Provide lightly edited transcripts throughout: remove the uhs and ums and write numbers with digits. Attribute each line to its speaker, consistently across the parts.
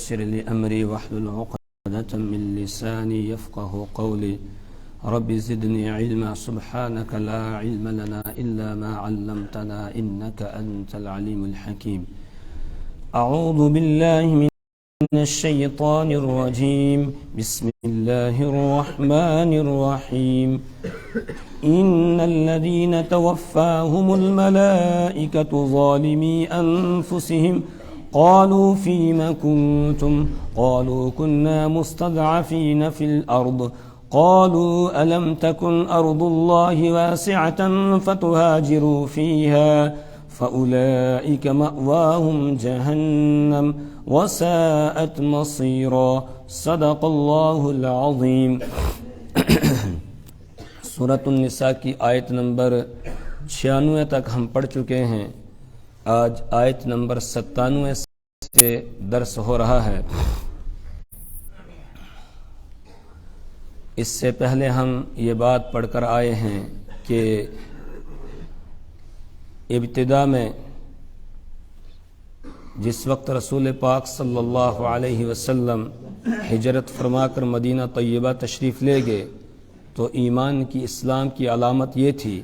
Speaker 1: ويسر لي أمري واحلل عقدة من لساني يفقه قولي رب زدني علما سبحانك لا علم لنا إلا ما علمتنا إنك أنت العليم الحكيم أعوذ بالله من الشيطان الرجيم بسم الله الرحمن الرحيم إن الذين توفاهم الملائكة ظالمي أنفسهم قالوا فيم كنتم قالوا كنا مستضعفين في الأرض قالوا ألم تكن أرض الله واسعة فتهاجروا فيها فأولئك مأواهم جهنم وساءت مصيرا صدق اللہ العظیم۔ سورۃ النساء کی آیت نمبر 96 تک ہم پڑھ چکے ہیں۔ آج آیت نمبر 97 سے درس ہو رہا ہے۔ اس سے پہلے ہم یہ بات پڑھ کر آئے ہیں کہ ابتدا میں جس وقت رسول پاک صلی اللہ علیہ وسلم ہجرت فرما کر مدینہ طیبہ تشریف لے گئے تو ایمان کی اسلام کی علامت یہ تھی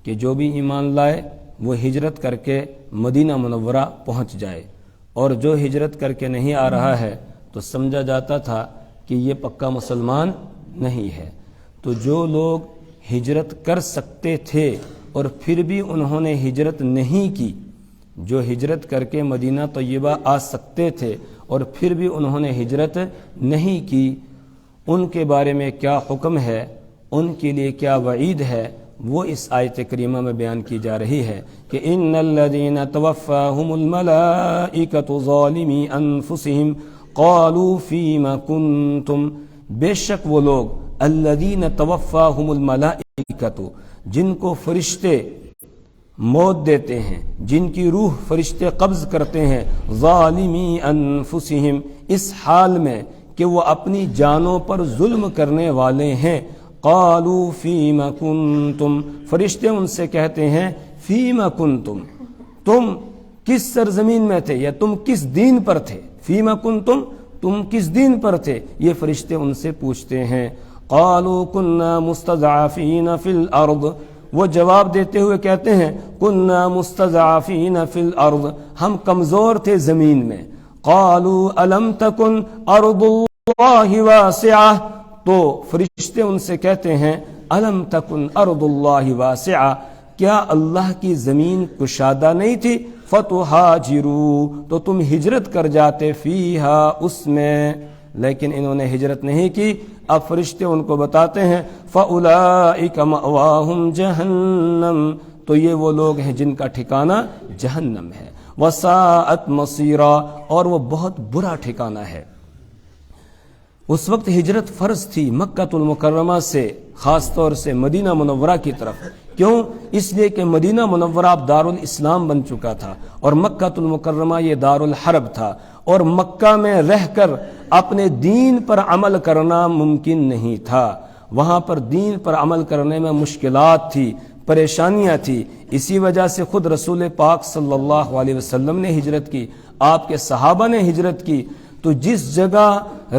Speaker 1: کہ جو بھی ایمان لائے وہ ہجرت کر کے مدینہ منورہ پہنچ جائے، اور جو ہجرت کر کے نہیں آ رہا ہے تو سمجھا جاتا تھا کہ یہ پکا مسلمان نہیں ہے۔ تو جو لوگ ہجرت کر سکتے تھے اور پھر بھی انہوں نے ہجرت نہیں کی، جو ہجرت کر کے مدینہ طیبہ آ سکتے تھے اور پھر بھی انہوں نے ہجرت نہیں کی، ان کے بارے میں کیا حکم ہے، ان کے لیے کیا وعید ہے، وہ اس آیت کریمہ میں بیان کی جا رہی ہے کہ ان الذین توفاہم الملائکۃ ظالمی انفسہم قالوا فیم کنتم، بے شک وہ لوگ الذین توفاہم الملائکۃ، جن کو فرشتے موت دیتے ہیں، جن کی روح فرشتے قبض کرتے ہیں، ظالمی انفسہم، اس حال میں کہ وہ اپنی جانوں پر ظلم کرنے والے ہیں۔ قالوا فیم کنتم، فرشتے ان سے کہتے ہیں فیم کنتم، تم کس سرزمین میں تھے یا تم کس دین پر تھے، فیم کنتم، تم کس دین پر تھے، یہ فرشتے ان سے پوچھتے ہیں۔ قالوا كنا مستضعفین فی الارض، وہ جواب دیتے ہوئے کہتے ہیں كنا مستضعفین فی الارض، ہم کمزور تھے زمین میں۔ قالوا الم تکن ارض اللہ واسعہ، تو فرشتے ان سے کہتے ہیں الم تکن ارض اللہ واسعہ، کیا اللہ کی زمین کشادہ نہیں تھی، فتہاجروا، تو تم ہجرت کر جاتے، فیہا، اس میں، لیکن انہوں نے ہجرت نہیں کی۔ اب فرشتے ان کو بتاتے ہیں فَأُولَئِكَ مَأْوَاهُمْ جَهَنَّمْ، تو یہ وہ لوگ ہیں جن کا ٹھکانہ جہنم ہے، وَسَاءَتْ مَصِيرًا، اور وہ بہت برا ٹھکانہ ہے۔ اس وقت ہجرت فرض تھی مکہ المکرمہ سے خاص طور سے مدینہ منورہ کی طرف، کیوں؟ اس لیے کہ مدینہ منورہ اب دارالاسلام بن چکا تھا اور مکہ المکرمہ یہ دارالحرب تھا، اور مکہ میں رہ کر اپنے دین پر عمل کرنا ممکن نہیں تھا، وہاں پر دین پر عمل کرنے میں مشکلات تھی، پریشانیاں تھی۔ اسی وجہ سے خود رسول پاک صلی اللہ علیہ وسلم نے ہجرت کی، آپ کے صحابہ نے ہجرت کی۔ تو جس جگہ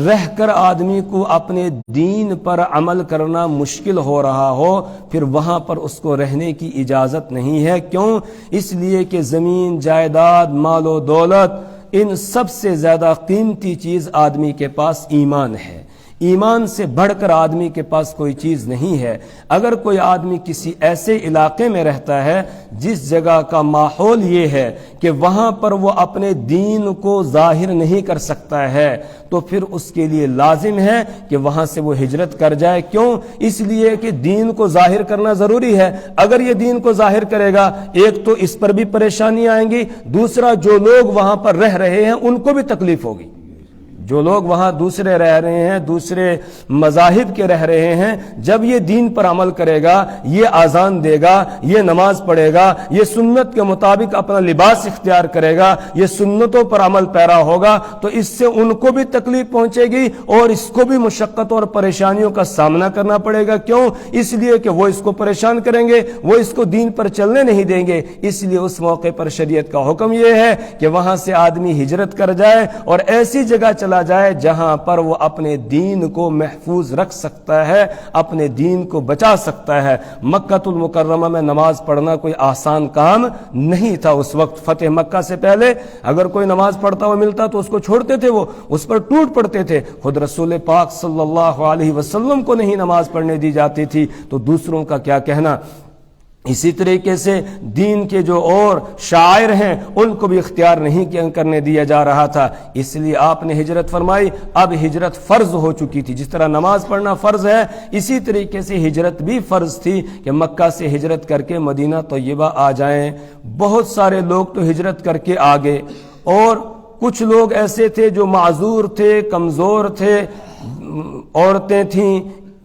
Speaker 1: رہ کر آدمی کو اپنے دین پر عمل کرنا مشکل ہو رہا ہو، پھر وہاں پر اس کو رہنے کی اجازت نہیں ہے۔ کیوں؟ اس لیے کہ زمین، جائیداد، مال و دولت، ان سب سے زیادہ قیمتی چیز آدمی کے پاس ایمان ہے۔ ایمان سے بڑھ کر آدمی کے پاس کوئی چیز نہیں ہے۔ اگر کوئی آدمی کسی ایسے علاقے میں رہتا ہے جس جگہ کا ماحول یہ ہے کہ وہاں پر وہ اپنے دین کو ظاہر نہیں کر سکتا ہے، تو پھر اس کے لیے لازم ہے کہ وہاں سے وہ ہجرت کر جائے۔ کیوں؟ اس لیے کہ دین کو ظاہر کرنا ضروری ہے۔ اگر یہ دین کو ظاہر کرے گا، ایک تو اس پر بھی پریشانی آئیں گی، دوسرا جو لوگ وہاں پر رہ رہے ہیں ان کو بھی تکلیف ہوگی۔ جو لوگ وہاں دوسرے رہ رہے ہیں، دوسرے مذاہب کے رہ رہے ہیں، جب یہ دین پر عمل کرے گا، یہ اذان دے گا، یہ نماز پڑھے گا، یہ سنت کے مطابق اپنا لباس اختیار کرے گا، یہ سنتوں پر عمل پیرا ہوگا، تو اس سے ان کو بھی تکلیف پہنچے گی اور اس کو بھی مشقت اور پریشانیوں کا سامنا کرنا پڑے گا۔ کیوں؟ اس لیے کہ وہ اس کو پریشان کریں گے، وہ اس کو دین پر چلنے نہیں دیں گے۔ اس لیے اس موقع پر شریعت کا حکم یہ ہے کہ وہاں سے آدمی ہجرت کر جائے اور ایسی جگہ چلا چلا جائے جہاں پر وہ اپنے دین کو محفوظ رکھ سکتا ہے، اپنے دین کو بچا سکتا ہے۔ مکہ المکرمہ میں نماز پڑھنا کوئی آسان کام نہیں تھا اس وقت۔ فتح مکہ سے پہلے اگر کوئی نماز پڑھتا ہوا ملتا تو اس کو چھوڑتے تھے، وہ اس پر ٹوٹ پڑتے تھے۔ خود رسول پاک صلی اللہ علیہ وسلم کو نہیں نماز پڑھنے دی جاتی تھی تو دوسروں کا کیا کہنا۔ اسی طریقے سے دین کے جو اور شاعر ہیں ان کو بھی اختیار نہیں کرنے دیا جا رہا تھا، اس لیے آپ نے ہجرت فرمائی۔ اب ہجرت فرض ہو چکی تھی، جس طرح نماز پڑھنا فرض ہے اسی طریقے سے ہجرت بھی فرض تھی کہ مکہ سے ہجرت کر کے مدینہ طیبہ آ جائیں۔ بہت سارے لوگ تو ہجرت کر کے آ گئے، اور کچھ لوگ ایسے تھے جو معذور تھے، کمزور تھے، عورتیں تھیں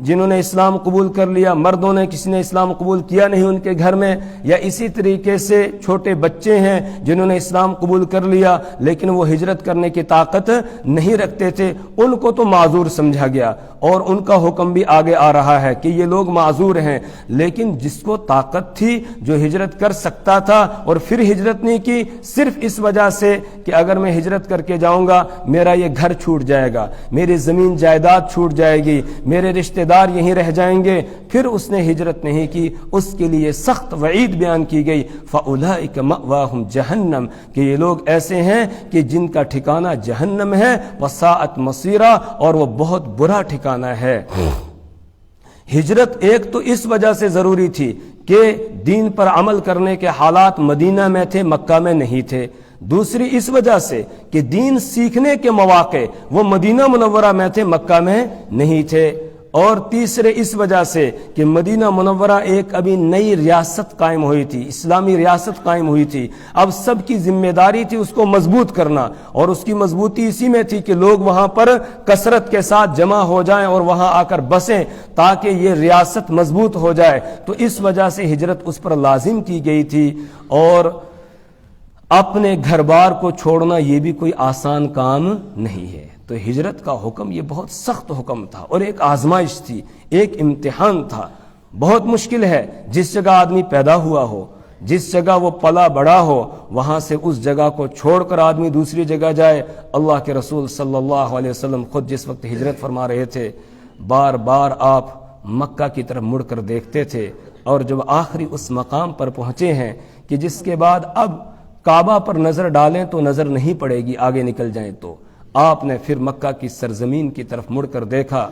Speaker 1: جنہوں نے اسلام قبول کر لیا، مردوں نے کسی نے اسلام قبول کیا نہیں ان کے گھر میں، یا اسی طریقے سے چھوٹے بچے ہیں جنہوں نے اسلام قبول کر لیا لیکن وہ ہجرت کرنے کی طاقت نہیں رکھتے تھے، ان کو تو معذور سمجھا گیا اور ان کا حکم بھی آگے آ رہا ہے کہ یہ لوگ معذور ہیں۔ لیکن جس کو طاقت تھی، جو ہجرت کر سکتا تھا اور پھر ہجرت نہیں کی صرف اس وجہ سے کہ اگر میں ہجرت کر کے جاؤں گا میرا یہ گھر چھوٹ جائے گا، میری زمین جائیداد چھوٹ جائے گی، میرے رشتہ دار یہیں رہ جائیں گے، پھر اس نے ہجرت نہیں کی، اس کے لیے سخت وعید بیان کی گئی۔ فَأُولَئِكَ مَأْوَاهُمْ جَهَنَّمْ، کہ یہ لوگ ایسے ہیں کہ جن کا ٹھکانہ جہنم ہے، وَسَاءَتْ مَصِيرًا، اور وہ بہت برا ٹھکانہ ہے۔ ہجرت ایک تو اس وجہ سے ضروری تھی کہ دین پر عمل کرنے کے حالات مدینہ میں تھے، مکہ میں نہیں تھے۔ دوسری اس وجہ سے کہ دین سیکھنے کے مواقع وہ مدینہ منورہ میں تھے، مکہ میں نہیں تھے۔ اور تیسرے اس وجہ سے کہ مدینہ منورہ ایک ابھی نئی ریاست قائم ہوئی تھی، اسلامی ریاست قائم ہوئی تھی، اب سب کی ذمہ داری تھی اس کو مضبوط کرنا، اور اس کی مضبوطی اسی میں تھی کہ لوگ وہاں پر کثرت کے ساتھ جمع ہو جائیں اور وہاں آ کر بسیں تاکہ یہ ریاست مضبوط ہو جائے، تو اس وجہ سے ہجرت اس پر لازم کی گئی تھی۔ اور اپنے گھر بار کو چھوڑنا یہ بھی کوئی آسان کام نہیں ہے، تو ہجرت کا حکم یہ بہت سخت حکم تھا اور ایک آزمائش تھی، ایک امتحان تھا۔ بہت مشکل ہے جس جگہ آدمی پیدا ہوا ہو، جس جگہ وہ پلا بڑا ہو، وہاں سے اس جگہ کو چھوڑ کر آدمی دوسری جگہ جائے۔ اللہ کے رسول صلی اللہ علیہ وسلم خود جس وقت ہجرت فرما رہے تھے بار بار آپ مکہ کی طرف مڑ کر دیکھتے تھے، اور جب آخری اس مقام پر پہنچے ہیں کہ جس کے بعد اب کعبہ پر نظر ڈالیں تو نظر نہیں پڑے گی، آگے نکل جائیں تو آپ نے پھر مکہ کی سرزمین کی طرف مڑ کر دیکھا،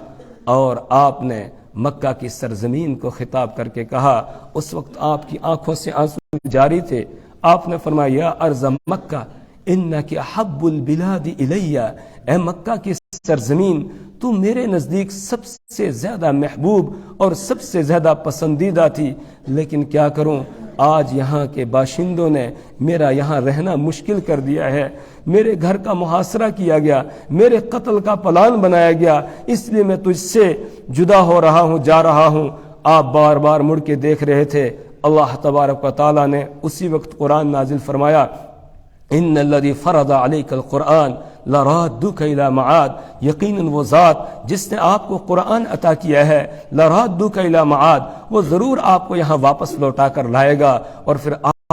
Speaker 1: اور آپ نے مکہ کی سرزمین کو خطاب کر کے کہا، اس وقت آپ کی آنکھوں سے آنسو جاری تھے، آپ نے فرمایا یا ارض مکہ انک احب البلاد الی، اے مکہ کی سرزمین تو میرے نزدیک سب سے زیادہ محبوب اور سب سے زیادہ پسندیدہ تھی، لیکن کیا کروں آج یہاں کے باشندوں نے میرا یہاں رہنا مشکل کر دیا ہے، میرے گھر کا محاصرہ کیا گیا، میرے قتل کا پلان بنایا گیا، اس لیے میں تجھ سے جدا ہو رہا ہوں، جا رہا ہوں۔ آپ بار بار مڑ کے دیکھ رہے تھے، اللہ تبارک و تعالیٰ نے اسی وقت قرآن نازل فرمایا، ان الذی فرض علیک القرآن لرادک الی معاد، یقیناً وہ ذات جس نے آپ کو قرآن عطا کیا ہے، لرادک الی معاد، وہ ضرور آپ کو یہاں واپس لوٹا کر لائے گا۔ اور پھر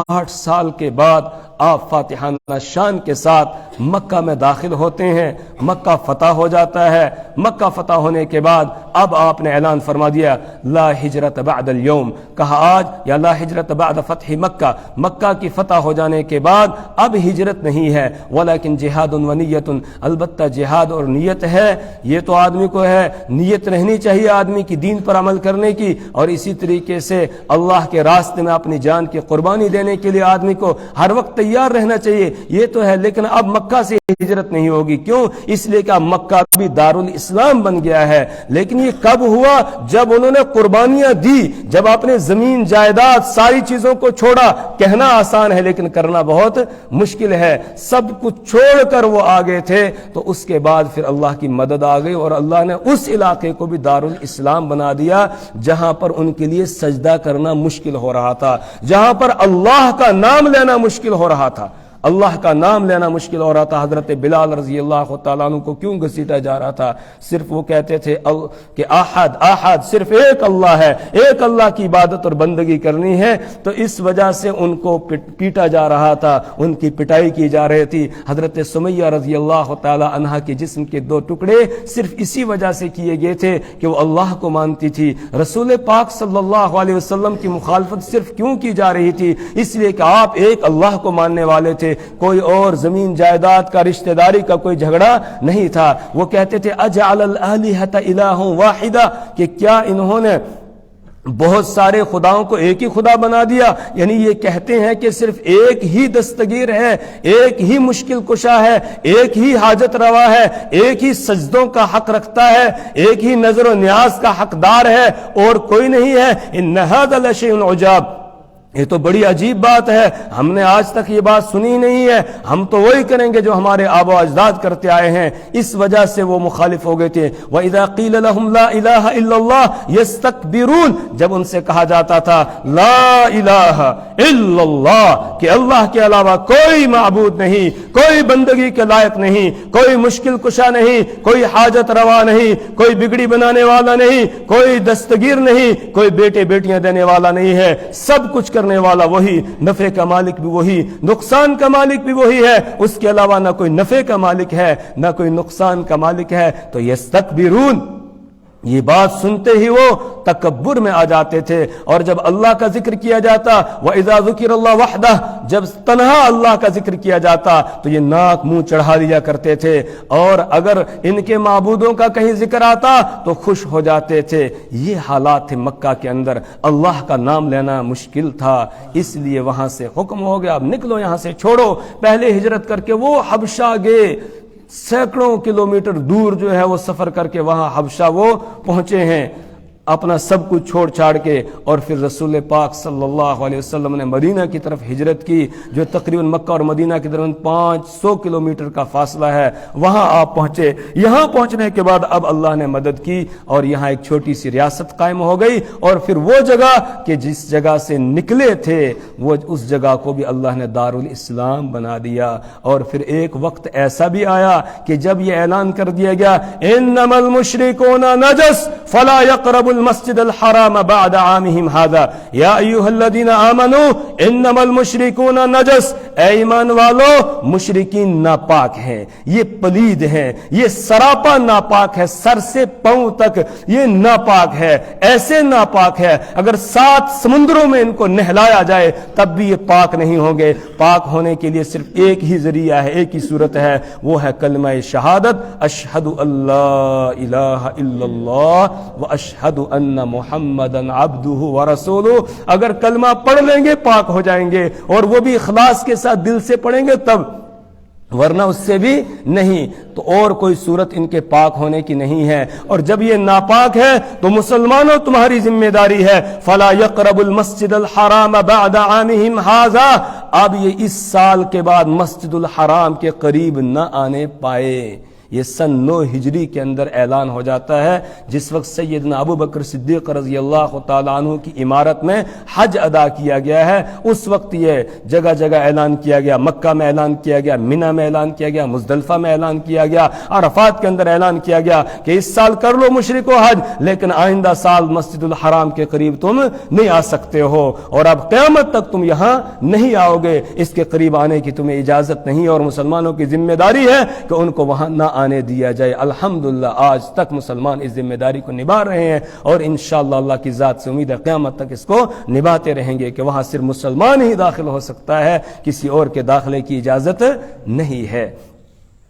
Speaker 1: 8 سال کے بعد آپ فاتحانہ شان کے ساتھ مکہ میں داخل ہوتے ہیں، مکہ فتح ہو جاتا ہے۔ مکہ فتح ہونے کے بعد اب آپ نے اعلان فرما دیا لا ہجرت بعد اليوم، کہا آج یا لا ہجرت بعد فتح مکہ، مکہ کی فتح ہو جانے کے بعد اب ہجرت نہیں ہے، ولیکن جہاد و نیت، البتہ جہاد اور نیت ہے۔ یہ تو آدمی کو ہے، نیت رہنی چاہیے آدمی کی دین پر عمل کرنے کی، اور اسی طریقے سے اللہ کے راستے میں اپنی جان کی قربانی دینے کے لیے آدمی کو ہر وقت تیار رہنا چاہیے، یہ تو ہے۔ لیکن اب مکہ سے ہجرت نہیں ہوگی، کیوں؟ اس لیے کہ اب مکہ بھی دارالاسلام بن گیا ہے۔ لیکن یہ کب ہوا؟ جب انہوں نے قربانیاں دی، جب اپنے زمین جائیداد ساری چیزوں کو چھوڑا۔ کہنا آسان ہے لیکن کرنا بہت مشکل ہے۔ سب کچھ چھوڑ کر وہ آگے تھے، تو اس کے بعد پھر اللہ کی مدد آ گئی اور اللہ نے اس علاقے کو بھی دارالاسلام بنا دیا جہاں پر ان کے لیے سجدہ کرنا مشکل ہو رہا تھا، جہاں پر اللہ کا نام لینا مشکل ہو رہا تھا۔ اللہ کا نام لینا مشکل ہو رہا تھا. حضرت بلال رضی اللہ تعالیٰ عنہ کو کیوں گھسیٹا جا رہا تھا؟ صرف وہ کہتے تھے کہ احد احد، صرف ایک اللہ ہے، ایک اللہ کی عبادت اور بندگی کرنی ہے. تو اس وجہ سے ان کو پیٹا جا رہا تھا، ان کی پٹائی کی جا رہی تھی. حضرت سمیہ رضی اللہ تعالیٰ عنہا کے جسم کے 2 ٹکڑے صرف اسی وجہ سے کیے گئے تھے کہ وہ اللہ کو مانتی تھی. رسول پاک صلی اللہ علیہ وسلم کی مخالفت صرف کیوں کی جا رہی تھی؟ اس لیے کہ آپ ایک اللہ کو ماننے والے تھے، کوئی اور زمین جائیداد کا، رشتہ داری کا کوئی جھگڑا نہیں تھا. وہ کہتے تھے اجعل الالہۃ الہ واحدہ، کہ کیا انہوں نے بہت سارے خداؤں کو ایک ہی خدا بنا دیا؟ یعنی یہ کہتے ہیں کہ صرف ایک ہی دستگیر ہے، ایک ہی مشکل کشا ہے، ایک ہی حاجت روا ہے، ایک ہی سجدوں کا حق رکھتا ہے، ایک ہی نظر و نیاز کا حقدار ہے، اور کوئی نہیں ہے. ان ھذا لشیء عجاب، یہ تو بڑی عجیب بات ہے، ہم نے آج تک یہ بات سنی نہیں ہے، ہم تو وہی کریں گے جو ہمارے آبا و اجداد کرتے آئے ہیں. اس وجہ سے وہ مخالف ہو گئے تھے. وَإِذَا قِيلَ لَهُمْ لَا إِلَٰهَ إِلَّا اللَّهُ يَسْتَكْبِرُونَ، جب ان سے کہا جاتا تھا لا الہ الا اللہ، کہ اللہ کے علاوہ کوئی معبود نہیں، کوئی بندگی کے لائق نہیں، کوئی مشکل کشا نہیں، کوئی حاجت روا نہیں، کوئی بگڑی بنانے والا نہیں، کوئی دستگیر نہیں، کوئی بیٹے بیٹیاں دینے والا نہیں ہے، سب کچھ کرنے والا وہی، نفع کا مالک بھی وہی، نقصان کا مالک بھی وہی ہے. اس کے علاوہ نہ کوئی نفع کا مالک ہے، نہ کوئی نقصان کا مالک ہے. تو یستکبرون، یہ بات سنتے ہی وہ تکبر میں آ جاتے تھے. اور جب اللہ کا ذکر کیا جاتا، وَإِذَا ذُكِرَ اللَّهُ وَحْدَهُ، جب تنہا اللہ کا ذکر کیا جاتا تو یہ ناک منہ چڑھا لیا کرتے تھے، اور اگر ان کے معبودوں کا کہیں ذکر آتا تو خوش ہو جاتے تھے. یہ حالات تھے مکہ کے اندر، اللہ کا نام لینا مشکل تھا. اس لیے وہاں سے حکم ہو گیا اب نکلو یہاں سے، چھوڑو. پہلے ہجرت کر کے وہ حبشہ گئے، سینکڑوں کلومیٹر دور جو ہے وہ سفر کر کے وہاں حبشہ وہ پہنچے ہیں، اپنا سب کچھ چھوڑ چھاڑ کے. اور پھر رسول پاک صلی اللہ علیہ وسلم نے مدینہ کی طرف ہجرت کی، جو تقریباً مکہ اور مدینہ کے درمیان 500 کلومیٹر کا فاصلہ ہے. وہاں آپ پہنچے. یہاں پہنچنے کے بعد اب اللہ نے مدد کی اور یہاں ایک چھوٹی سی ریاست قائم ہو گئی. اور پھر وہ جگہ کہ جس جگہ سے نکلے تھے، وہ اس جگہ کو بھی اللہ نے دارالاسلام بنا دیا. اور پھر ایک وقت ایسا بھی آیا کہ جب یہ اعلان کر دیا گیا انما المشرکون نجس فلا يقربوا المسجد الحرام بعد عامهم هذا یا ایھا الذین آمنوا انما المشرکون نجس، اے ایمان والو، مشرکین ناپاک ہیں، یہ پلید ہیں، یہ سراپا ناپاک ہے، سر سے پاؤں تک یہ ناپاک ہے. ایسے ناپاک ہے اگر 7 سمندروں میں ان کو نہلایا جائے تب بھی یہ پاک نہیں ہوں گے. پاک ہونے کے لیے صرف ایک ہی ذریعہ ہے، ایک ہی صورت ہے، وہ ہے کلمہ شہادت، اشہد ان لا الہ الا اللہ واشہد ان محمدن عبدہ ورسولہ. اگر کلمہ پڑھ لیں گے پاک ہو جائیں گے، اور وہ بھی اخلاص کے ساتھ دل سے پڑھیں گے تب، ورنہ اس سے بھی نہیں. تو اور کوئی صورت ان کے پاک ہونے کی نہیں ہے. اور جب یہ ناپاک ہے تو مسلمانوں تمہاری ذمہ داری ہے فلا يقرب المسجد الحرام بعد عامهم هذا، اب یہ اس سال کے بعد مسجد الحرام کے قریب نہ آنے پائے. یہ سن 9 ہجری کے اندر اعلان ہو جاتا ہے، جس وقت سیدنا ابو بکر صدیق رضی اللہ تعالیٰ عنہ کی عمارت میں حج ادا کیا گیا ہے. اس وقت یہ جگہ جگہ اعلان کیا گیا، مکہ میں اعلان کیا گیا، منی میں اعلان کیا گیا، مزدلفہ میں اعلان کیا گیا، عرفات کے اندر اعلان کیا گیا کہ اس سال کر لو مشرکو حج، لیکن آئندہ سال مسجد الحرام کے قریب تم نہیں آ سکتے ہو، اور اب قیامت تک تم یہاں نہیں آؤ گے، اس کے قریب آنے کی تمہیں اجازت نہیں. اور مسلمانوں کی ذمہ داری ہے کہ ان کو وہاں نہ آنے دیا جائے. الحمدللہ آج تک مسلمان اس ذمہ داری کو نبھا رہے ہیں، اور انشاءاللہ اللہ کی ذات سے امید ہے قیامت تک اس کو نبھاتے رہیں گے کہ وہاں صرف مسلمان ہی داخل ہو سکتا ہے، کسی اور کے داخلے کی اجازت نہیں ہے.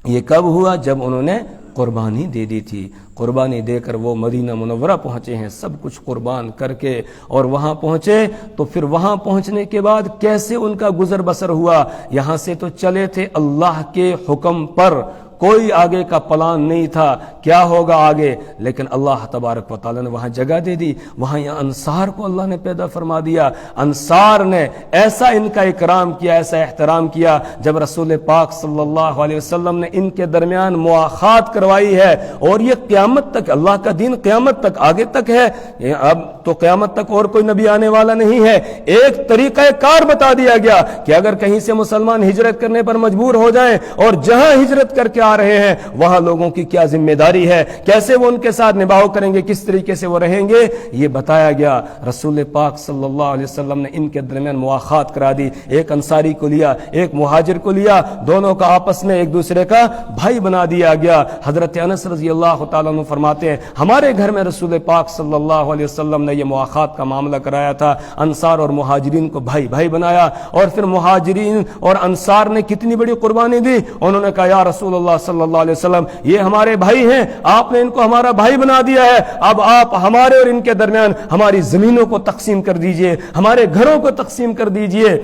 Speaker 1: یہ کب ہوا؟ جب انہوں نے قربانی دے دی تھی. قربانی دے کر وہ مدینہ منورہ پہنچے ہیں، سب کچھ قربان کر کے. اور وہاں پہنچے تو پھر وہاں پہنچنے کے بعد کیسے ان کا گزر بسر ہوا؟ یہاں سے تو چلے تھے اللہ کے حکم پر، کوئی آگے کا پلان نہیں تھا کیا ہوگا آگے، لیکن اللہ تبارک و تعالیٰ نے وہاں جگہ دے دی، وہاں یہ انصار کو اللہ نے پیدا فرما دیا۔ انصار نے ایسا ان کا اکرام کیا، ایسا احترام کیا، جب رسول پاک صلی اللہ علیہ وسلم نے ان کے درمیان مواخات کروائی ہے، اور یہ قیامت تک، اللہ کا دین قیامت تک آگے تک ہے، اب تو قیامت تک اور کوئی نبی آنے والا نہیں ہے۔ ایک طریقہ کار بتا دیا گیا کہ اگر کہیں سے مسلمان ہجرت کرنے پر مجبور ہو جائیں اور جہاں ہجرت کر کے آ رہے ہیں وہاں لوگوں کی کیا ذمہ داری ہے، کیسے وہ ان کے ساتھ نبھاؤ کریں گے، کس طریقے سے وہ رہیں گے، یہ بتایا گیا۔ رسول پاک صلی اللہ علیہ وسلم نے ان کے درمیان مواخات کرا دی، ایک انصاری کو لیا، ایک مہاجر کو لیا، دونوں کا آپس میں ایک دوسرے کا بھائی بنا دیا گیا۔ حضرت انس رضی اللہ تعالیٰ عنہ فرماتے ہیں ہمارے گھر میں رسول پاک صلی اللہ علیہ وسلم نے یہ مواخات کا معاملہ کرایا تھا، انصار اور مہاجرین کو بھائی بھائی بنایا، اور پھر مہاجرین اور انصار نے کتنی بڑی قربانی دی، انہوں نے کہا یا رسول اللہ صلی اللہ علیہ وسلم یہ ہمارے بھائی ہیں، آپ نے ان کو ہمارا بھائی بنا دیا ہے، اب آپ ہمارے اور ان کے درمیان ہماری زمینوں کو تقسیم کر دیجئے، ہمارے گھروں کو تقسیم کر دیجئے۔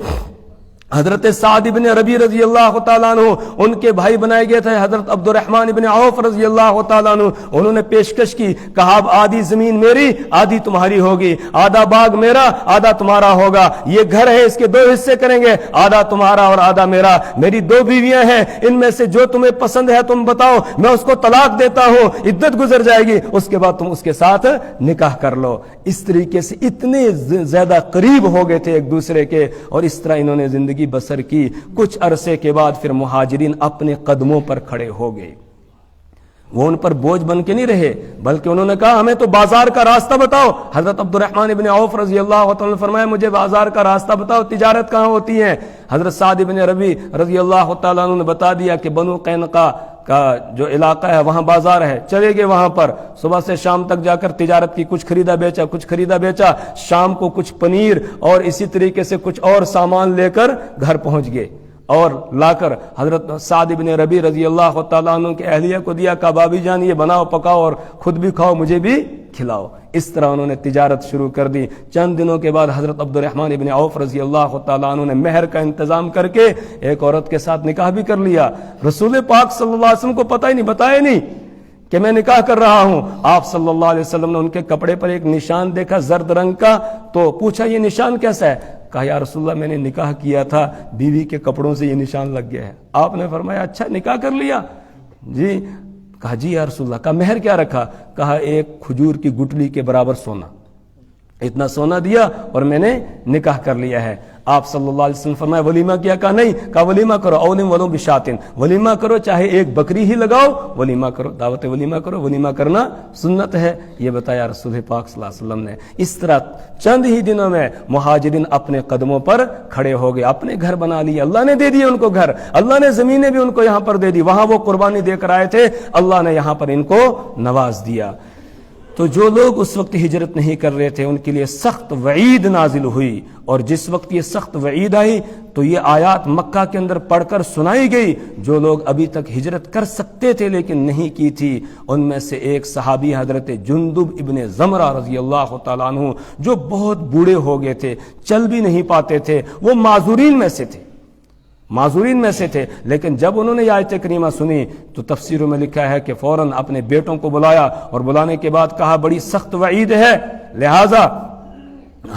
Speaker 1: حضرت سعد بن ربیع رضی اللہ تعالیٰ عنہ ان کے بھائی بنائے گئے تھے، حضرت عبد الرحمن بن عوف رضی اللہ تعالیٰ عنہ، انہوں نے پیشکش کی، کہا اب آدھی زمین میری آدھی تمہاری ہوگی، آدھا باغ میرا آدھا تمہارا ہوگا، یہ گھر ہے اس کے دو حصے کریں گے، آدھا تمہارا اور آدھا میرا، میری دو بیویاں ہیں، ان میں سے جو تمہیں پسند ہے تم بتاؤ، میں اس کو طلاق دیتا ہوں، عدت گزر جائے گی، اس کے بعد تم اس کے ساتھ نکاح کر لو۔ اس طریقے سے اتنے زیادہ قریب ہو گئے تھے ایک دوسرے کے، اور اس طرح انہوں نے زندگی بسر کی۔ کچھ عرصے کے بعد پھر مہاجرین اپنے قدموں پر کھڑے ہو گئے، وہ ان پر بوجھ بن کے نہیں رہے، بلکہ انہوں نے کہا ہمیں تو بازار کا راستہ بتاؤ۔ حضرت عبد الرحمن بن عوف رضی اللہ عنہ نے فرمایا مجھے بازار کا راستہ بتاؤ، تجارت کہاں ہوتی ہے؟ حضرت سعد بن ربیع رضی اللہ تعالیٰ عنہ نے بتا دیا کہ بنو قینقاع کا جو علاقہ ہے وہاں بازار ہے، چلے گئے وہاں پر، صبح سے شام تک جا کر تجارت کی، کچھ خریدا بیچا، شام کو کچھ پنیر اور اسی طریقے سے کچھ اور سامان لے کر گھر پہنچ گئے، اور لا کر حضرت سعد بن ربیع رضی اللہ تعالیٰ عنہ کے اہلیہ کو دیا، کہا بابی جان یہ بناؤ پکاؤ اور خود بھی کھاؤ مجھے بھی کھلاؤ۔ اس طرح انہوں نے تجارت شروع کر دی۔ چند دنوں کے بعد حضرت عبد الرحمن بن عوف رضی اللہ تعالیٰ عنہ نے مہر کا انتظام کر کے ایک عورت کے ساتھ نکاح بھی کر لیا۔ رسول پاک صلی اللہ علیہ وسلم کو پتہ ہی نہیں، بتایا نہیں کہ میں نکاح کر رہا ہوں۔ آپ صلی اللہ علیہ وسلم نے ان کے کپڑے پر ایک نشان دیکھا زرد رنگ کا، تو پوچھا یہ نشان کیسا ہے؟ کہا یا رسول اللہ میں نے نکاح کیا تھا، بیوی کے کپڑوں سے یہ نشان لگ گیا ہے۔ آپ نے فرمایا اچھا نکاح کر لیا؟ جی۔ کہا جی یا رسول اللہ۔ کہا مہر کیا رکھا؟ کہا ایک کھجور کی گٹلی کے برابر سونا، اتنا سونا دیا اور میں نے نکاح کر لیا ہے۔ آپ صلی اللہ علیہ وسلم فرمایا ولیمہ کیا؟ کہا نہیں۔ کہا ولیمہ کرو، اولم ولو بشاتن، ولیمہ کرو چاہے ایک بکری ہی لگاؤ، ولیمہ کرو، دعوت ولیمہ کرو، ولیمہ کرنا سنت ہے، یہ بتایا رسول پاک صلی اللہ علیہ وسلم نے۔ اس طرح چند ہی دنوں میں مہاجرین اپنے قدموں پر کھڑے ہو گئے، اپنے گھر بنا لیے، اللہ نے دے دیے ان کو گھر، اللہ نے زمینیں بھی ان کو یہاں پر دے دی، وہاں وہ قربانی دے کر آئے تھے، اللہ نے یہاں پر ان کو نواز دیا۔ تو جو لوگ اس وقت ہجرت نہیں کر رہے تھے ان کے لیے سخت وعید نازل ہوئی، اور جس وقت یہ سخت وعید آئی تو یہ آیات مکہ کے اندر پڑھ کر سنائی گئی۔ جو لوگ ابھی تک ہجرت کر سکتے تھے لیکن نہیں کی تھی، ان میں سے ایک صحابی حضرت جندب ابن زمرہ رضی اللہ تعالیٰ عنہ، جو بہت بوڑھے ہو گئے تھے، چل بھی نہیں پاتے تھے، وہ معذورین میں سے تھے، لیکن جب انہوں نے یہ آیت کریمہ سنی تو تفسیروں میں لکھا ہے کہ فوراً اپنے بیٹوں کو بلایا، اور بلانے کے بعد کہا بڑی سخت وعید ہے، لہٰذا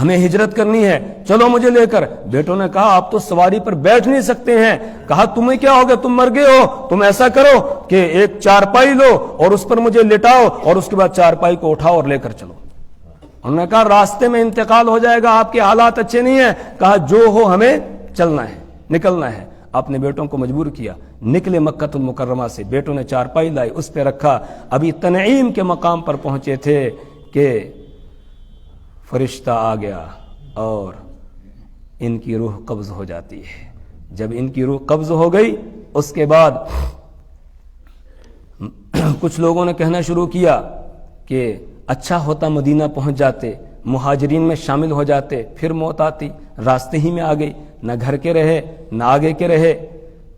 Speaker 1: ہمیں ہجرت کرنی ہے، چلو مجھے لے کر۔ بیٹوں نے کہا آپ تو سواری پر بیٹھ نہیں سکتے ہیں۔ کہا تمہیں کیا ہو گیا، تم مر گئے ہو، تم ایسا کرو کہ ایک چارپائی لو اور اس پر مجھے لٹاؤ، اور اس کے بعد چارپائی کو اٹھاؤ اور لے کر چلو۔ انہوں نے کہا راستے میں انتقال ہو جائے گا، آپ کے حالات اچھے نہیں ہیں۔ کہا جو ہو ہمیں چلنا ہے، نکلنا ہے۔ اپنے بیٹوں کو مجبور کیا، نکلے مکہ المکرمہ سے، بیٹوں نے چارپائی لائی، اس پہ رکھا۔ ابھی تنعیم کے مقام پر پہنچے تھے کہ فرشتہ آ گیا اور ان کی روح قبض ہو جاتی ہے۔ جب ان کی روح قبض ہو گئی اس کے بعد کچھ لوگوں نے کہنا شروع کیا کہ اچھا ہوتا مدینہ پہنچ جاتے، مہاجرین میں شامل ہو جاتے، پھر موت آتی، راستے ہی میں آ گئی، نہ گھر کے رہے نہ آگے کے رہے۔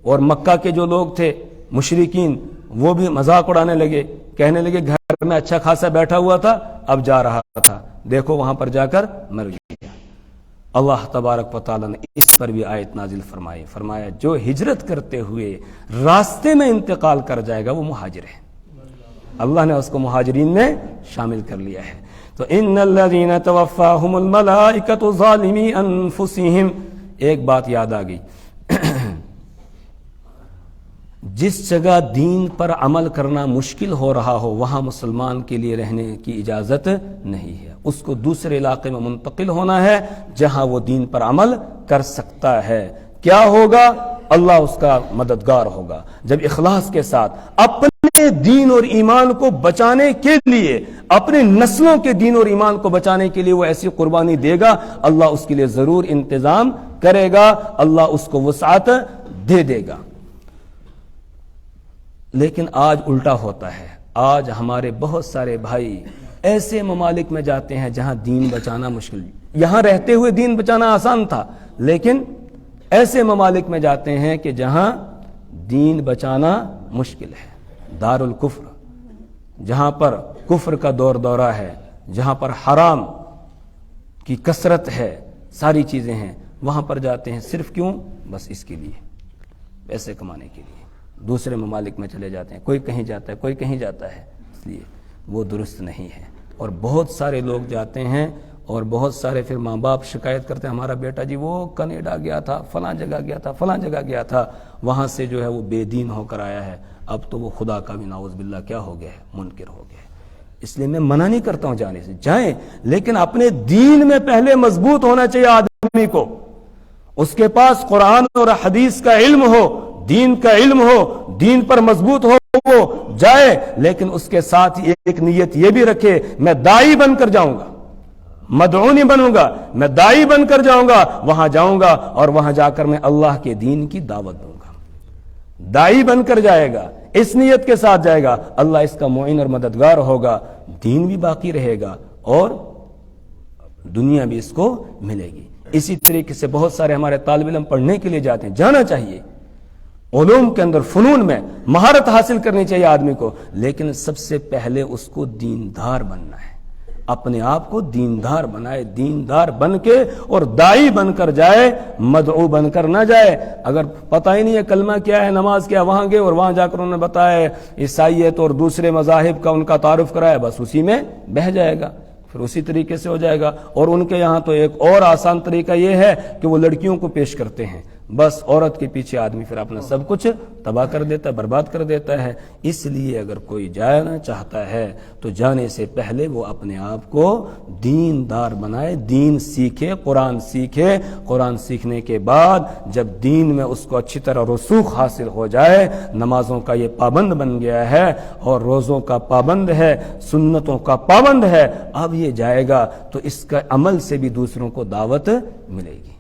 Speaker 1: اور مکہ کے جو لوگ تھے مشرکین وہ بھی مذاق اڑانے لگے، کہنے لگے گھر میں اچھا خاصا بیٹھا ہوا تھا، اب جا رہا تھا، دیکھو وہاں پر جا کر مر گیا۔ اللہ تبارک و تعالیٰ نے اس پر بھی آیت نازل فرمائی، فرمایا جو ہجرت کرتے ہوئے راستے میں انتقال کر جائے گا وہ مہاجر ہے، اللہ نے اس کو مہاجرین میں شامل کر لیا ہے۔ تو ان الذین توفاہم الملائکۃ ظالمی انفسہم، ایک بات یاد آ گئی، جس جگہ دین پر عمل کرنا مشکل ہو رہا ہو وہاں مسلمان کے لیے رہنے کی اجازت نہیں ہے، اس کو دوسرے علاقے میں منتقل ہونا ہے جہاں وہ دین پر عمل کر سکتا ہے۔ کیا ہوگا؟ اللہ اس کا مددگار ہوگا جب اخلاص کے ساتھ اپنے دین اور ایمان کو بچانے کے لیے، اپنے نسلوں کے دین اور ایمان کو بچانے کے لیے وہ ایسی قربانی دے گا، اللہ اس کے لیے ضرور انتظام کرے گا، اللہ اس کو وسعت دے دے گا۔ لیکن آج الٹا ہوتا ہے، آج ہمارے بہت سارے بھائی ایسے ممالک میں جاتے ہیں جہاں دین بچانا مشکل، یہاں رہتے ہوئے دین بچانا آسان تھا، لیکن ایسے ممالک میں جاتے ہیں کہ جہاں دین بچانا مشکل ہے، دار الکفر، جہاں پر کفر کا دور دورہ ہے، جہاں پر حرام کی کثرت ہے، ساری چیزیں ہیں، وہاں پر جاتے ہیں صرف کیوں؟ بس اس کے لیے، پیسے کمانے کے لیے دوسرے ممالک میں چلے جاتے ہیں، کوئی کہیں جاتا ہے، کوئی کہیں جاتا ہے، اس لیے وہ درست نہیں ہے۔ اور بہت سارے لوگ جاتے ہیں اور بہت سارے پھر ماں باپ شکایت کرتے ہیں ہمارا بیٹا جی وہ کینیڈا گیا تھا، فلاں جگہ گیا تھا، فلاں جگہ گیا تھا، وہاں سے جو ہے وہ بے دین ہو کر آیا ہے، اب تو وہ خدا کا بھی نعوذ باللہ کیا ہو گیا ہے، منکر ہو گیا ہے۔ اس لیے میں منع نہیں کرتا ہوں جانے سے، جائیں، لیکن اپنے دین میں پہلے مضبوط ہونا چاہیے آدمی کو، اس کے پاس قرآن اور حدیث کا علم ہو، دین کا علم ہو، دین پر مضبوط ہو، وہ جائے، لیکن اس کے ساتھ ایک نیت یہ بھی رکھے میں داعی بن کر جاؤں گا، مدعو نہیں بنوں گا، میں داعی بن کر جاؤں گا، وہاں جاؤں گا اور وہاں جا کر میں اللہ کے دین کی دعوت دوں گا، داعی بن کر جائے گا، اس نیت کے ساتھ جائے گا، اللہ اس کا معین اور مددگار ہوگا، دین بھی باقی رہے گا اور دنیا بھی اس کو ملے گی۔ اسی طریقے سے بہت سارے ہمارے طالب علم پڑھنے کے لیے جاتے ہیں، جانا چاہیے، علوم کے اندر، فنون میں مہارت حاصل کرنی چاہیے آدمی کو، لیکن سب سے پہلے اس کو دیندار بننا ہے، اپنے آپ کو دیندار بنائے، دیندار بن کے اور داعی بن کر جائے، مدعو بن کر نہ جائے۔ اگر پتہ ہی نہیں ہے کلمہ کیا ہے، نماز کیا، وہاں گئے اور وہاں جا کر انہوں نے بتایا عیسائیت اور دوسرے مذاہب کا ان کا تعارف کرایا، بس اسی میں بہہ جائے گا، پھر اسی طریقے سے ہو جائے گا۔ اور ان کے یہاں تو ایک اور آسان طریقہ یہ ہے کہ وہ لڑکیوں کو پیش کرتے ہیں، بس عورت کے پیچھے آدمی پھر اپنا سب کچھ تباہ کر دیتا ہے، برباد کر دیتا ہے۔ اس لیے اگر کوئی جانا چاہتا ہے تو جانے سے پہلے وہ اپنے آپ کو دیندار بنائے، دین سیکھے، قرآن سیکھے، قرآن سیکھنے کے بعد جب دین میں اس کو اچھی طرح رسوخ حاصل ہو جائے، نمازوں کا یہ پابند بن گیا ہے اور روزوں کا پابند ہے، سنتوں کا پابند ہے، اب یہ جائے گا تو اس کا عمل سے بھی دوسروں کو دعوت ملے گی،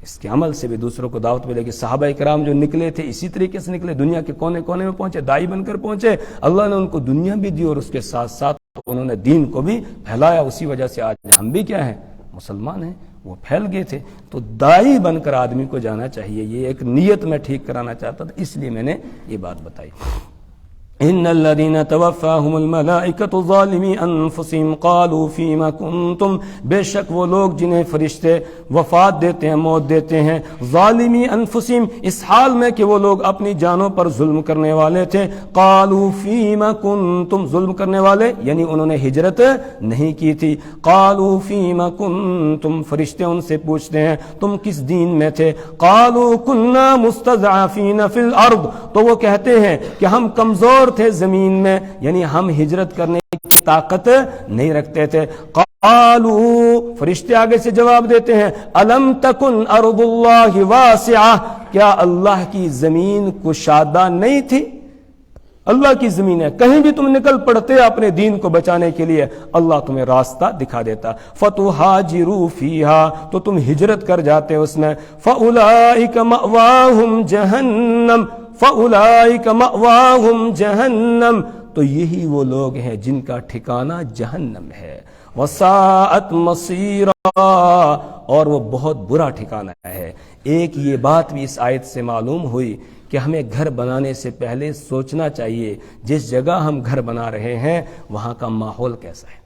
Speaker 1: اس کے عمل سے بھی دوسروں کو دعوت ملے گی۔ صحابہ کرام جو نکلے تھے اسی طریقے سے نکلے، دنیا کے کونے کونے میں پہنچے، داعی بن کر پہنچے، اللہ نے ان کو دنیا بھی دی اور اس کے ساتھ ساتھ انہوں نے دین کو بھی پھیلایا، اسی وجہ سے آج ہم بھی کیا ہیں، مسلمان ہیں، وہ پھیل گئے تھے۔ تو داعی بن کر آدمی کو جانا چاہیے، یہ ایک نیت میں ٹھیک کرانا چاہتا تھا، اس لیے میں نے یہ بات بتائی۔ ان الذين توفاهم الملائکۃ ظالمی انفسهم قالوا فيما كنتم، بے شک وہ لوگ جنہیں فرشتے وفات دیتے ہیں، موت دیتے ہیں، ظالمی انفسهم، اس حال میں کہ وہ لوگ اپنی جانوں پر ظلم کرنے والے تھے، قالوا فيما كنتم، ظلم کرنے والے یعنی انہوں نے ہجرت نہیں کی تھی، قالوا فيما كنتم، فرشتے ان سے پوچھتے ہیں تم کس دین میں تھے، قالوا كنا مستضعفين في الارض، تو وہ کہتے ہیں کہ ہم کمزور تھے زمین میں، یعنی ہم ہجرت کرنے کی طاقت نہیں رکھتے تھے۔ قالوا، فرشتے آگے سے جواب دیتے ہیں، الم تکن ارض اللہ واسعہ، کیا اللہ کی زمین کشادہ نہیں تھی؟ اللہ کی زمین ہے، کہیں بھی تم نکل پڑتے اپنے دین کو بچانے کے لیے، اللہ تمہیں راستہ دکھا دیتا، فتہاجروا فیہا، تو تم ہجرت کر جاتے اس میں، فاولئک مأواہم جہنم، فَأُولَئِكَ مَأْوَاهُمْ جَهَنَّمْ، تو یہی وہ لوگ ہیں جن کا ٹھکانہ جہنم ہے، وَسَاءَتْ مَصِيرًا، اور وہ بہت برا ٹھکانہ ہے۔ ایک یہ بات بھی اس آیت سے معلوم ہوئی کہ ہمیں گھر بنانے سے پہلے سوچنا چاہیے جس جگہ ہم گھر بنا رہے ہیں وہاں کا ماحول کیسا ہے،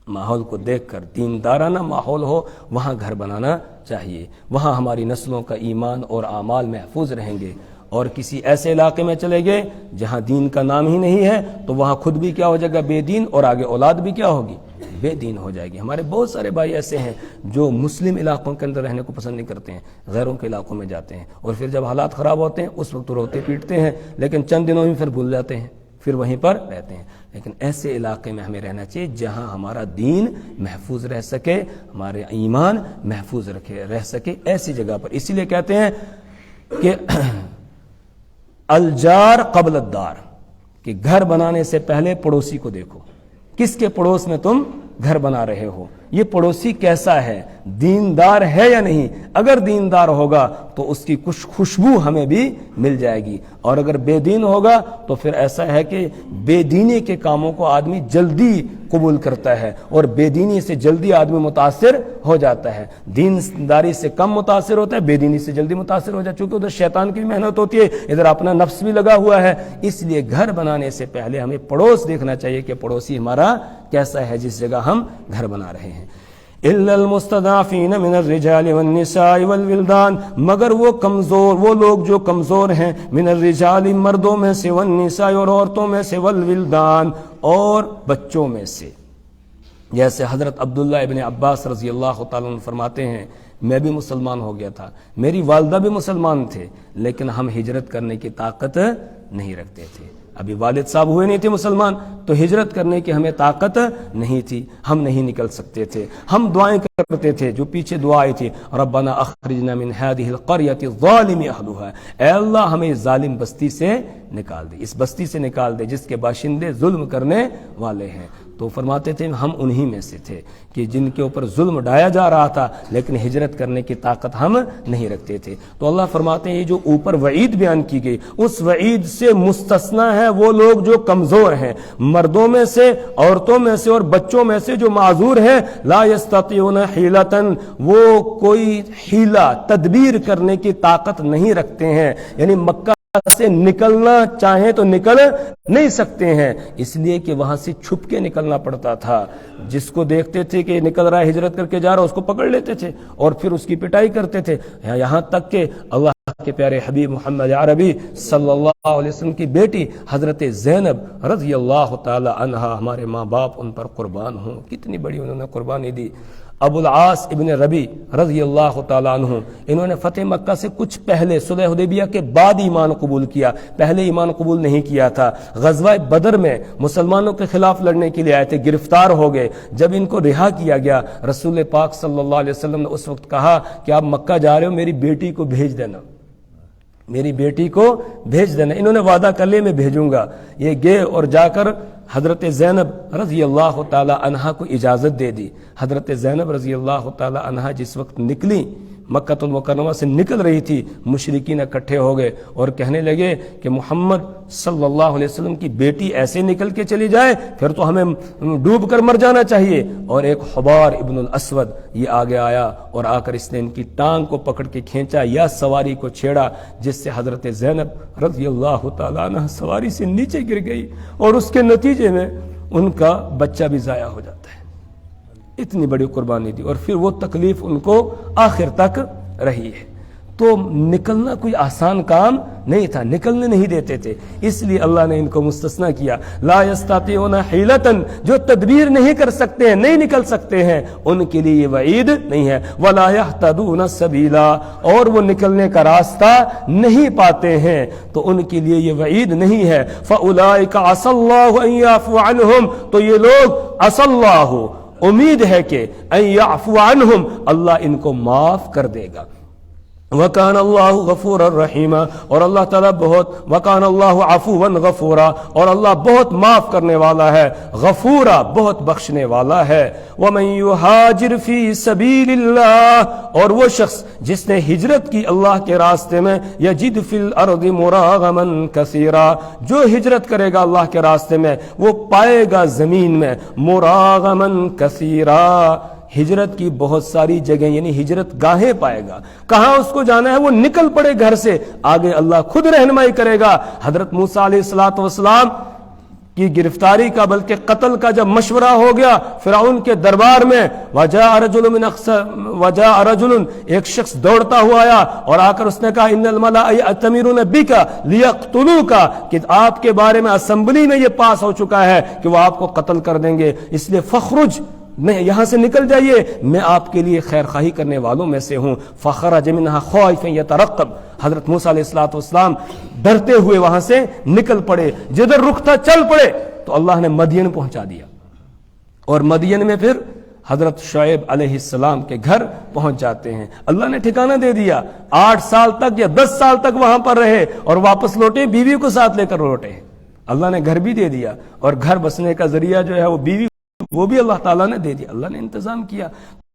Speaker 1: ماحول کو دیکھ کر دیندارانہ ماحول ہو وہاں گھر بنانا چاہیے، وہاں ہماری نسلوں کا ایمان اور اعمال محفوظ رہیں گے۔ اور کسی ایسے علاقے میں چلے گئے جہاں دین کا نام ہی نہیں ہے تو وہاں خود بھی کیا ہو جائے گا؟ بے دین، اور آگے اولاد بھی کیا ہوگی؟ بے دین ہو جائے گی۔ ہمارے بہت سارے بھائی ایسے ہیں جو مسلم علاقوں کے اندر رہنے کو پسند نہیں کرتے ہیں، غیروں کے علاقوں میں جاتے ہیں، اور پھر جب حالات خراب ہوتے ہیں اس وقت روتے پیٹتے ہیں، لیکن چند دنوں میں پھر بھول جاتے ہیں، پھر وہیں پر رہتے ہیں۔ لیکن ایسے علاقے میں ہمیں رہنا چاہیے جہاں ہمارا دین محفوظ رہ سکے، ہمارے ایمان محفوظ رہ سکے، ایسی جگہ پر۔ اسی لیے کہتے ہیں کہ الجار قبل الدار، کہ گھر بنانے سے پہلے پڑوسی کو دیکھو، کس کے پڑوس میں تم گھر بنا رہے ہو، یہ پڑوسی کیسا ہے، دیندار ہے یا نہیں۔ اگر دیندار ہوگا تو اس کی کچھ خوشبو ہمیں بھی مل جائے گی، اور اگر بے دین ہوگا تو پھر ایسا ہے کہ بے دینی کے کاموں کو آدمی جلدی قبول کرتا ہے، اور بے دینی سے جلدی آدمی متاثر ہو جاتا ہے۔ دینداری سے کم متاثر ہوتا ہے، بے دینی سے جلدی متاثر ہو جاتا ہے، چونکہ ادھر شیطان کی محنت ہوتی ہے، ادھر اپنا نفس بھی لگا ہوا ہے۔ اس لیے گھر بنانے سے پہلے ہمیں پڑوس دیکھنا چاہیے کہ پڑوسی ہمارا کیسا ہے جس جگہ ہم گھر بنا رہے ہیں۔ الا المستضعفین من الرجال والنساء والولدان، مگر وہ کمزور، وہ لوگ جو کمزور ہیں، من الرجال مردوں میں سے، والنساء اور عورتوں میں سے، والولدان اور بچوں میں سے۔ جیسے حضرت عبداللہ ابن عباس رضی اللہ تعالیٰ عنہ فرماتے ہیں، میں بھی مسلمان ہو گیا تھا، میری والدہ بھی مسلمان تھے، لیکن ہم ہجرت کرنے کی طاقت نہیں رکھتے تھے۔ ابھی والد صاحب ہوئے نہیں تھے مسلمان تو ہجرت کرنے کی ہمیں طاقت نہیں تھی، ہم نہیں نکل سکتے تھے۔ ہم دعائیں کرتے تھے، جو پیچھے دعا آئی تھی، ربنا اخرجنا من هذه القرية الظالم اهلها، اے اللہ ہمیں اس ظالم بستی سے نکال دے، اس بستی سے نکال دے جس کے باشندے ظلم کرنے والے ہیں۔ تو فرماتے تھے ہم انہی میں سے تھے کہ جن کے اوپر ظلم ڈھایا جا رہا تھا، لیکن ہجرت کرنے کی طاقت ہم نہیں رکھتے تھے۔ تو اللہ فرماتے ہیں یہ جو اوپر وعید بیان کی گئی، اس وعید سے مستثنا ہے وہ لوگ جو کمزور ہیں، مردوں میں سے، عورتوں میں سے اور بچوں میں سے جو معذور ہیں۔ لا یستطیعون حیلۃ، وہ کوئی حیلہ تدبیر کرنے کی طاقت نہیں رکھتے ہیں، یعنی مکہ سے نکلنا چاہیں تو نکل نہیں سکتے ہیں، اس لیے کہ وہاں سے چھپ کے نکلنا پڑتا تھا۔ جس کو دیکھتے تھے کہ نکل رہا ہے، ہجرت کر کے جا رہا ہے، اس کو پکڑ لیتے تھے اور پھر اس کی پٹائی کرتے تھے، یہاں تک کہ اللہ کے پیارے حبیب محمد عربی صلی اللہ علیہ وسلم کی بیٹی حضرت زینب رضی اللہ تعالی عنہا، ہمارے ماں باپ ان پر قربان ہوں، کتنی بڑی انہوں نے قربانی دی۔ ابو العاص ابن ربی رضی اللہ تعالیٰ عنہ، انہوں نے فتح مکہ سے کچھ پہلے، صلح حدیبیہ کے بعد ایمان قبول کیا، پہلے ایمان قبول نہیں کیا تھا۔ غزوہ بدر میں مسلمانوں کے خلاف لڑنے کے لیے آئے تھے، گرفتار ہو گئے۔ جب ان کو رہا کیا گیا، رسول پاک صلی اللہ علیہ وسلم نے اس وقت کہا کہ آپ مکہ جا رہے ہو، میری بیٹی کو بھیج دینا، میری بیٹی کو بھیج دینا۔ انہوں نے وعدہ کر لیا میں بھیجوں گا۔ یہ گئے اور جا کر حضرت زینب رضی اللہ تعالی عنہا کو اجازت دے دی۔ حضرت زینب رضی اللہ تعالی عنہا جس وقت نکلی، مکہ المکرمہ سے نکل رہی تھی، مشرکین اکٹھے ہو گئے اور کہنے لگے کہ محمد صلی اللہ علیہ وسلم کی بیٹی ایسے نکل کے چلی جائے پھر تو ہمیں ڈوب کر مر جانا چاہیے۔ اور ایک حبار ابن الاسود یہ آگے آیا اور آ کر اس نے ان کی ٹانگ کو پکڑ کے کھینچا یا سواری کو چھیڑا، جس سے حضرت زینب رضی اللہ تعالیٰ عنہ سواری سے نیچے گر گئی اور اس کے نتیجے میں ان کا بچہ بھی ضائع ہو جاتا ہے۔ اتنی بڑی قربانی دی اور پھر وہ تکلیف ان کو آخر تک رہی ہے۔ تو نکلنا کوئی آسان کام نہیں تھا، نکلنے نہیں دیتے تھے، اس لیے اللہ نے ان کو مستثنا کیا۔ لا یستطیعون حیلۃ، جو تدبیر نہیں کر سکتے ہیں، نہیں نکل سکتے ہیں، ان کے لیے یہ وعید نہیں ہے۔ ولا یہتدون سبیلا، اور وہ نکلنے کا راستہ نہیں پاتے ہیں تو ان کے لیے یہ وعید نہیں ہے۔ فاولئک عسى اللہ ان یعفو عنہم، تو یہ لوگ عسى اللہ، امید ہے کہ ان یعفو عنہم، اللہ ان کو معاف کر دے گا۔ وَكَانَ اللَّهُ غَفُورًا رَحِيمًا، اور اللہ تعالیٰ وَكَانَ اللَّهُ عَفُوًّا غَفُورًا، اور اللہ بہت معاف کرنے والا ہے، غفورا بہت بخشنے والا ہے۔ وَمَن يُهَاجِرْ فِي سَبِيلِ اللَّهِ، اور وہ شخص جس نے ہجرت کی اللہ کے راستے میں، يَجِدْ فِي الْأَرْضِ مُرَاغَمًا كَثِيرًا، جو ہجرت کرے گا اللہ کے راستے میں وہ پائے گا زمین میں مُرَاغَمًا كَثِيرًا، ہجرت کی بہت ساری جگہیں، یعنی ہجرت گاہیں پائے گا۔ کہاں اس کو جانا ہے وہ نکل پڑے گھر سے، آگے اللہ خود رہنمائی کرے گا۔ حضرت موسیٰ علیہ السلام کی گرفتاری کا بلکہ قتل کا جب مشورہ ہو گیا فرعون کے دربار میں، وجاء رجل ایک شخص دوڑتا ہوا آیا اور آ کر اس نے کہا ان الملأ یأتمرون بک لیقتلوک، کہ آپ کے بارے میں اسمبلی میں یہ پاس ہو چکا ہے کہ وہ آپ کو قتل کر دیں گے، اس لیے فخرج، میں یہاں سے نکل جائیے، میں آپ کے لیے خیر خواہی کرنے والوں میں سے ہوں۔ فخرج منها خائفا يترقب، حضرت موسیٰ علیہ السلام ڈرتے ہوئے وہاں سے نکل پڑے، جدھر رخ تھا چل پڑے، تو اللہ نے مدین پہنچا دیا، اور مدین میں پھر حضرت شعیب علیہ السلام کے گھر پہنچ جاتے ہیں۔ اللہ نے ٹھکانہ دے دیا، 8 سال تک یا 10 سال تک وہاں پر رہے اور واپس لوٹے، بیوی کو ساتھ لے کر لوٹے۔ اللہ نے گھر بھی دے دیا، اور گھر بسنے کا ذریعہ جو ہے وہ بیوی، وہ بھی اللہ تعالیٰ نے دے دیا، اللہ نے انتظام کیا۔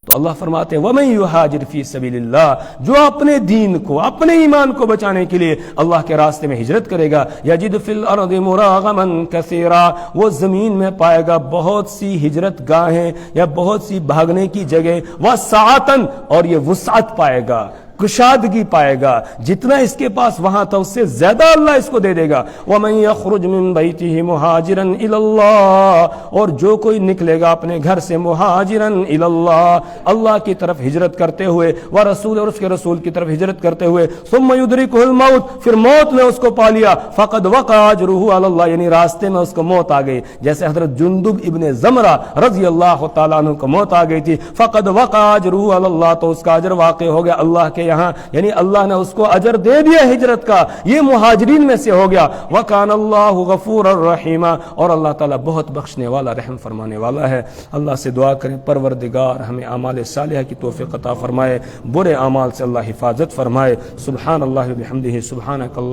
Speaker 1: تو اللہ فرماتے ہیں وَمَن يُهَاجِرْ فِي سَبِيلِ اللَّهِ، جو اپنے دین کو، اپنے ایمان کو بچانے کے لیے اللہ کے راستے میں ہجرت کرے گا، يَجِدْ فِي الْأَرْضِ مُرَاغَمًا كَثِيرًا، وہ زمین میں پائے گا بہت سی ہجرت گاہیں یا بہت سی بھاگنے کی جگہ، وَسَعَةً، اور یہ وسعت پائے گا، کشادگی پائے گا، جتنا اس کے پاس وہاں تھا اس سے زیادہ اللہ اس کو دے دے گا۔ وَمَن يَخْرُجْ مِن بَيْتِهِ مُهَاجِرًا إِلَى اللَّهِ، اور جو کوئی نکلے گا اپنے گھر سے مہاجرًا إِلَى اللَّهِ، اللہ کی طرف ہجرت کرتے ہوئے، وَرَسُولِ، اور اس کے رسول کی طرف ہجرت کرتے ہوئے، ثُمَّ يُدْرِكُهُ الْمَوْتُ، پھر موت نے اس کو پا لیا، فَقَدْ وَقَعَ أَجْرُهُ عَلَى اللَّهِ، یعنی راستے میں اس کو موت آ گئی، جیسے حضرت جندب ابن زمرہ رضی اللہ تعالیٰ عنہ کو موت آ گئی تھی، فَقَدْ وَقَعَ أَجْرُهُ عَلَى اللَّهِ، تو اس کا اجر واقع ہو گیا اللہ کے یہاں، یعنی اللہ نے اس کو اجر دے دیا ہجرت کا، یہ مہاجرین میں سے ہو گیا۔ وَكَانَ اللَّهُ غَفُورًا رَحِيمًا، اور اللہ تعالیٰ بہت بخشنے والا، رحم فرمانے والا ہے۔ اللہ سے دعا کریں پروردگار ہمیں اعمال صالحہ کی توفیق عطا فرمائے، برے اعمال سے اللہ حفاظت فرمائے۔ سبحان اللہ و بحمدہ، سبحانک اللہ